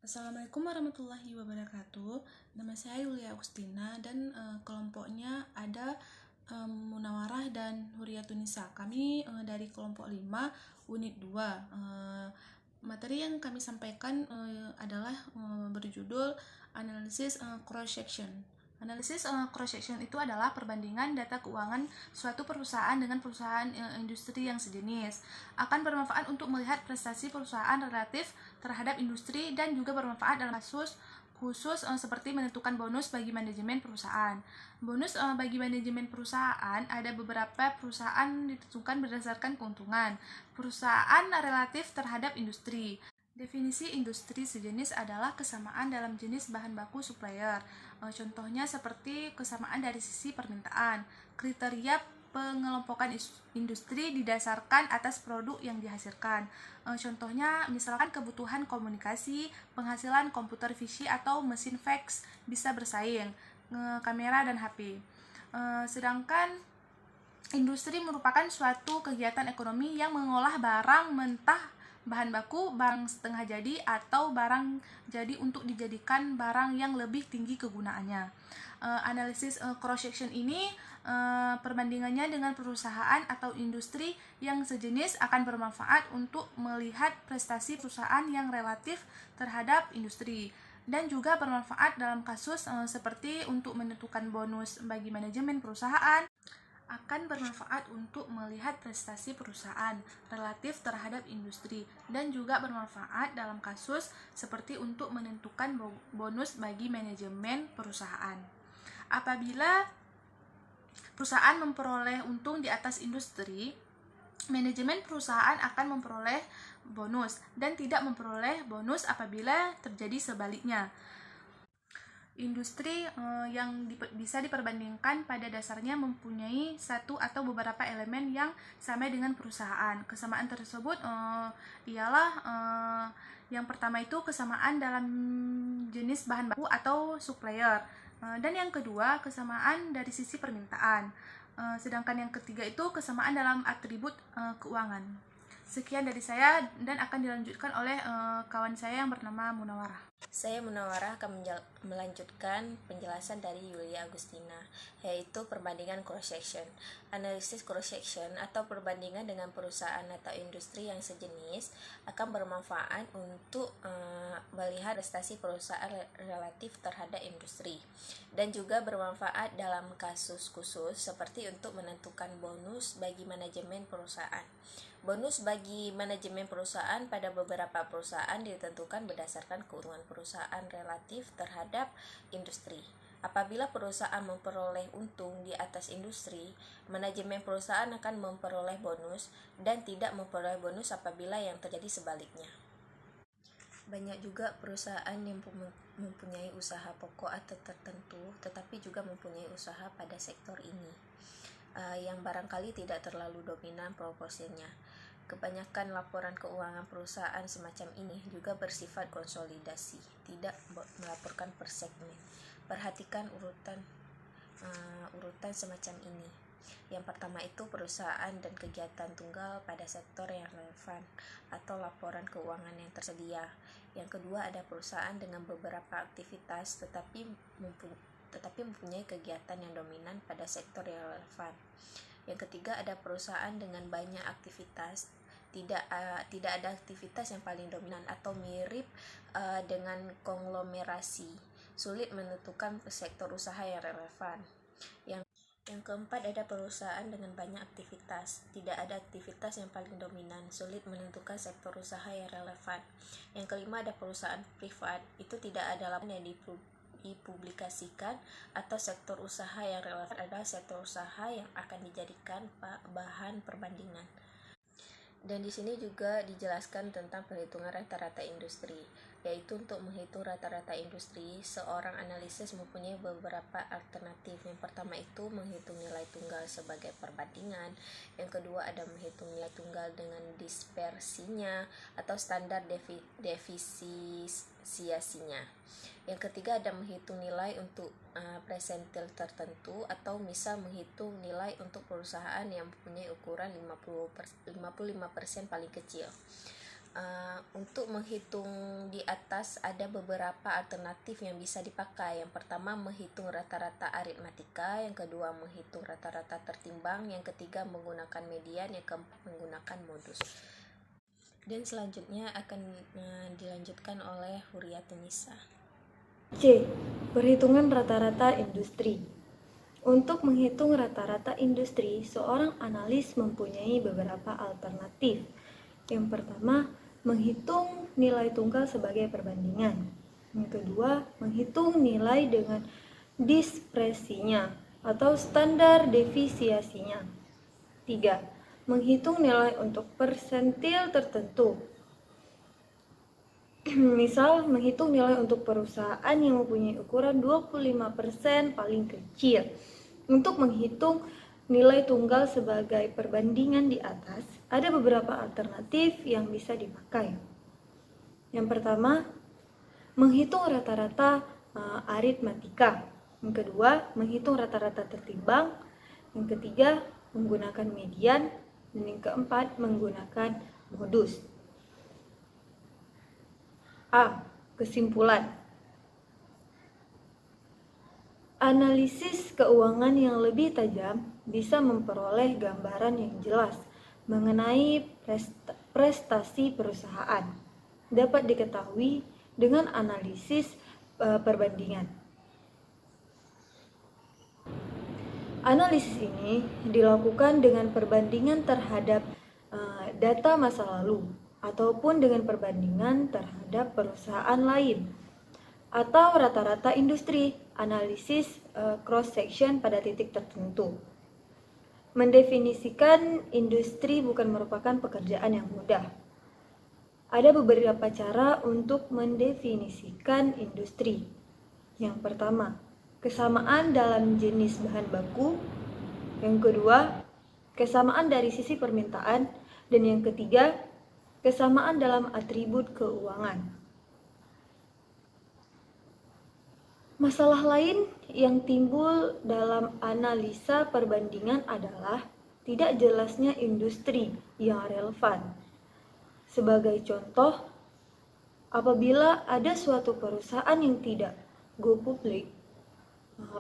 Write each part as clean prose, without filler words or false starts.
Assalamualaikum warahmatullahi wabarakatuh. Nama saya Yulia Agustina dan kelompoknya ada Munawarah dan Huriyatunisa. Kami dari kelompok 5 unit 2. Materi yang kami sampaikan adalah berjudul analisis cross section. Analisis cross section itu adalah perbandingan data keuangan suatu perusahaan dengan perusahaan industri yang sejenis. Akan bermanfaat untuk melihat prestasi perusahaan relatif terhadap industri dan juga bermanfaat dalam kasus khusus seperti menentukan bonus bagi manajemen perusahaan. Bonus bagi manajemen perusahaan, ada beberapa perusahaan ditentukan berdasarkan keuntungan. Perusahaan relatif terhadap industri. Definisi industri sejenis adalah kesamaan dalam jenis bahan baku supplier. Contohnya seperti kesamaan dari sisi permintaan. Kriteria pengelompokan industri didasarkan atas produk yang dihasilkan. Contohnya misalkan kebutuhan komunikasi, penghasilan komputer visi atau mesin fax bisa bersaing, kamera dan HP. Sedangkan industri merupakan suatu kegiatan ekonomi yang mengolah barang mentah, bahan baku, barang setengah jadi, atau barang jadi untuk dijadikan barang yang lebih tinggi kegunaannya. Analisis cross section ini perbandingannya dengan perusahaan atau industri yang sejenis akan bermanfaat untuk melihat prestasi perusahaan yang relatif terhadap industri, dan juga bermanfaat dalam kasus seperti untuk menentukan bonus bagi manajemen perusahaan. Akan bermanfaat untuk melihat prestasi perusahaan relatif terhadap industri, dan juga bermanfaat dalam kasus seperti untuk menentukan bonus bagi manajemen perusahaan. Apabila perusahaan memperoleh untung di atas industri, manajemen perusahaan akan memperoleh bonus dan tidak memperoleh bonus apabila terjadi sebaliknya. Industri yang bisa diperbandingkan pada dasarnya mempunyai satu atau beberapa elemen yang sama dengan perusahaan. Kesamaan tersebut ialah yang pertama itu kesamaan dalam jenis bahan baku atau supplier, dan yang kedua kesamaan dari sisi permintaan, sedangkan yang ketiga itu kesamaan dalam atribut keuangan. Sekian dari saya dan akan dilanjutkan oleh kawan saya yang bernama Munawarah. Saya Munawarah akan melanjutkan penjelasan dari Yulia Agustina, yaitu perbandingan cross-section. Analisis cross-section atau perbandingan dengan perusahaan atau industri yang sejenis akan bermanfaat untuk melihat prestasi perusahaan relatif terhadap industri, dan juga bermanfaat dalam kasus khusus seperti untuk menentukan bonus bagi manajemen perusahaan. Bonus bagi manajemen perusahaan pada beberapa perusahaan ditentukan berdasarkan keuntungan perusahaan relatif terhadap industri. Apabila perusahaan memperoleh untung di atas industri, manajemen perusahaan akan memperoleh bonus dan tidak memperoleh bonus apabila yang terjadi sebaliknya. Banyak juga perusahaan yang mempunyai usaha pokok atau tertentu, tetapi juga mempunyai usaha pada sektor ini, yang barangkali tidak terlalu dominan proporsinya. Kebanyakan laporan keuangan perusahaan semacam ini juga bersifat konsolidasi, tidak melaporkan per segmen. Perhatikan urutan semacam ini. Yang pertama itu perusahaan dan kegiatan tunggal pada sektor yang relevan atau laporan keuangan yang tersedia. Yang kedua ada perusahaan dengan beberapa aktivitas tetapi mempunyai kegiatan yang dominan pada sektor yang relevan. Yang ketiga ada perusahaan dengan banyak aktivitas, tidak ada aktivitas yang paling dominan atau mirip dengan konglomerasi, sulit menentukan sektor usaha yang relevan. Yang keempat ada perusahaan dengan banyak aktivitas, tidak ada aktivitas yang paling dominan, sulit menentukan sektor usaha yang relevan. Yang kelima ada perusahaan privat, itu tidak ada laporan yang dipublikasikan, atau sektor usaha yang relevan adalah sektor usaha yang akan dijadikan bahan perbandingan. Dan di sini juga dijelaskan tentang perhitungan rata-rata industri, yaitu untuk menghitung rata-rata industri, seorang analisis mempunyai beberapa alternatif. Yang pertama itu menghitung nilai tunggal sebagai perbandingan. Yang kedua ada menghitung nilai tunggal dengan dispersinya atau standar defisiasinya. Yang ketiga ada menghitung nilai untuk presentil tertentu, atau misal menghitung nilai untuk perusahaan yang mempunyai ukuran 55% paling kecil. Untuk menghitung di atas ada beberapa alternatif yang bisa dipakai. Yang pertama menghitung rata-rata aritmatika, yang kedua menghitung rata-rata tertimbang, yang ketiga menggunakan median, yang keempat menggunakan modus. Dan selanjutnya akan dilanjutkan oleh Huriatunisa. C. Perhitungan rata-rata industri. Untuk menghitung rata-rata industri, seorang analis mempunyai beberapa alternatif. Yang pertama, menghitung nilai tunggal sebagai perbandingan. Yang kedua, menghitung nilai dengan dispresinya atau standar defisiasinya. 3. Menghitung nilai untuk persentil tertentu. Misal, menghitung nilai untuk perusahaan yang mempunyai ukuran 25% paling kecil. Untuk menghitung nilai tunggal sebagai perbandingan di atas, ada beberapa alternatif yang bisa dipakai. Yang pertama, menghitung rata-rata aritmatika. Yang kedua, menghitung rata-rata tertimbang. Yang ketiga, menggunakan median. Dan yang keempat, menggunakan modus. A. Kesimpulan. Analisis keuangan yang lebih tajam bisa memperoleh gambaran yang jelas mengenai prestasi perusahaan. Dapat diketahui dengan analisis perbandingan. Analisis ini dilakukan dengan perbandingan terhadap data masa lalu ataupun dengan perbandingan terhadap perusahaan lain atau rata-rata industri, analisis cross section pada titik tertentu. Mendefinisikan industri bukan merupakan pekerjaan yang mudah. Ada beberapa cara untuk mendefinisikan industri. Yang pertama, kesamaan dalam jenis bahan baku. Yang kedua, kesamaan dari sisi permintaan. Dan yang ketiga, kesamaan dalam atribut keuangan. Masalah lain yang timbul dalam analisa perbandingan adalah tidak jelasnya industri yang relevan. Sebagai contoh, apabila ada suatu perusahaan yang tidak go public,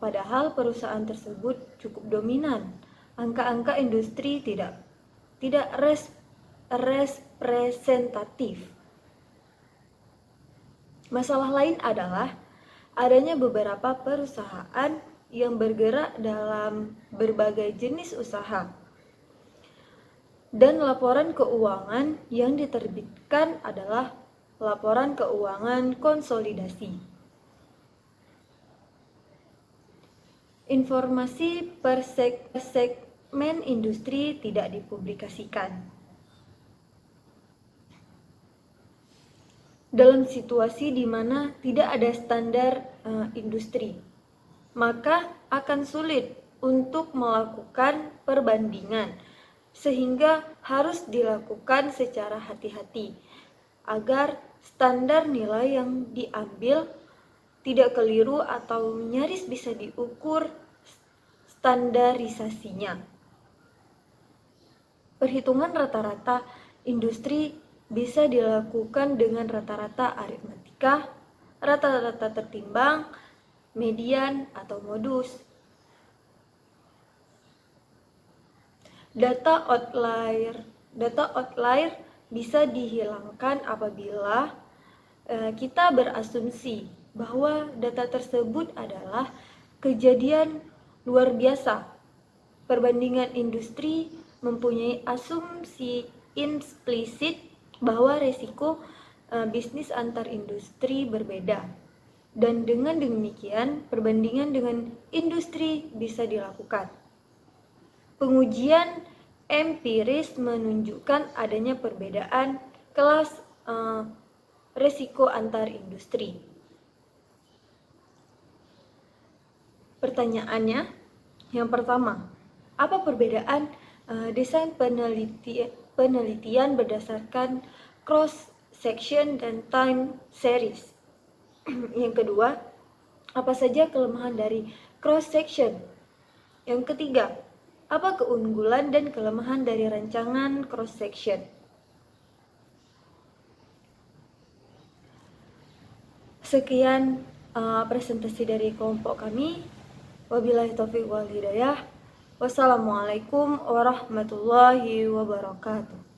padahal perusahaan tersebut cukup dominan, angka-angka industri tidak representatif. Masalah lain adalah adanya beberapa perusahaan yang bergerak dalam berbagai jenis usaha dan laporan keuangan yang diterbitkan adalah laporan keuangan konsolidasi. Informasi per segmen industri tidak dipublikasikan. Dalam situasi di mana tidak ada standar industri, maka akan sulit untuk melakukan perbandingan, sehingga harus dilakukan secara hati-hati agar standar nilai yang diambil tidak keliru atau nyaris bisa diukur standarisasinya. Perhitungan rata-rata industri bisa dilakukan dengan rata-rata aritmatika, rata-rata tertimbang, median, atau modus. Data outlier bisa dihilangkan apabila kita berasumsi bahwa data tersebut adalah kejadian luar biasa. Perbandingan industri mempunyai asumsi implisit bahwa resiko bisnis antar industri berbeda. Dan dengan demikian, perbandingan dengan industri bisa dilakukan. Pengujian empiris menunjukkan adanya perbedaan kelas resiko antar industri. Pertanyaannya, yang pertama, apa perbedaan desain penelitian berdasarkan cross section dan time series? Yang kedua, apa saja kelemahan dari cross section? Yang ketiga, apa keunggulan dan kelemahan dari rancangan cross section? Sekian presentasi dari kelompok kami. Wabillahi taufiq wal hidayah. Wassalamualaikum warahmatullahi wabarakatuh.